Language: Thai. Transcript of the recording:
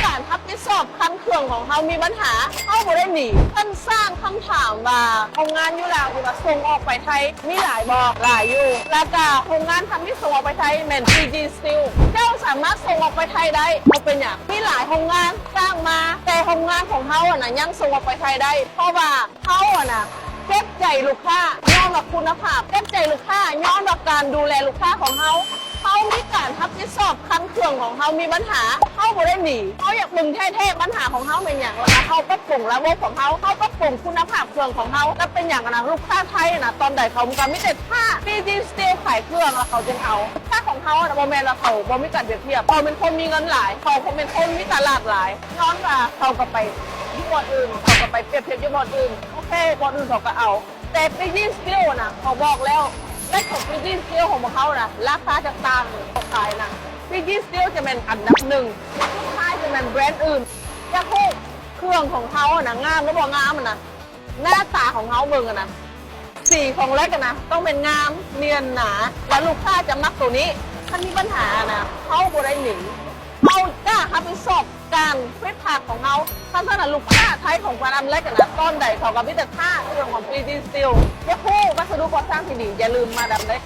การรับผิดชอบคันเครื่องของเขามีปัญหาเขาบ่ได้หนีท่านสร้างคำถามว่าโรงงานอยู่แล้วที่ว่าส่งออกไปไทยมีหลายบอกหลายอยู่แล้วก็โรงงานทำที่ส่งออกไปไทยแมน PG Steel เจ้าสามารถส่งออกไปไทยได้เขาเป็นอย่างมีหลายโรงงานสร้างมาแต่โรงงานของเขาอะนะยังส่งออกไปไทยได้เพราะว่าเขาอะนะเก็บใจลูกค้าย้อนกับคุณภาพเก็บใจลูกค้าย้อนกับการดูแลลูกค้าของเขามีการรับผิดชอบคันเครื่องของเขามีปัญหาเขาบ่ได้หนีเขาอยากดึงแท้ๆปัญหาของเขาเป็นอย่างไรเขาก็ปรุงระบบของเขาก็ปรุงคุณภาพเครื่องของเขาแล้วเป็นอย่างนะลูกค้าไทยนะตอนใดเขาก็ไม่แต่ถ้า PG Steel ขายเครื่องแล้วเขาจึงเอาค่าของเขาอะโมเมนต์แล้วเขาบ่มีการเปรียบเทียบเขาเป็นคนมีเงินหลายเขาเป็นคนมีตลาดหลายย้อนมาเขาก็ไปที่บอร์ดอื่นเขาก็ไปเปรียบเทียบที่บอร์ดอื่นโอเคบอร์ดอื่นเขาก็เอาแต่ PG Steel นะเขาบอกแล้วและของ PG Steel ของเขานะราคาจะต่างเขาขายนะ PG Steel จะเป็นอันดับหนึ่งลูกค้าจะเป็นแบรนด์อื่นจะพูดเครื่องของเขาอะนะงามแล้วบอกงามอะนะหน้าตาของเขาเบิ่งอะนะสีของเล็กอะนะต้องเป็นงามเนียนหนาแล้วลูกค้าจะมักตัวนี้ถ้ามีปัญหานะเขาบ่ได้หนีเขากล้ารับผิดชอบการฟิตผักของเขาถ้าท่านลูกค้าไทยของปานัมเล็กนะต้นใดเขากับมิตรค่าเรื่องของ PG Steel จะพูดวัสดุก่อสร้างที่ดีอย่าลืมมาดำเล็ก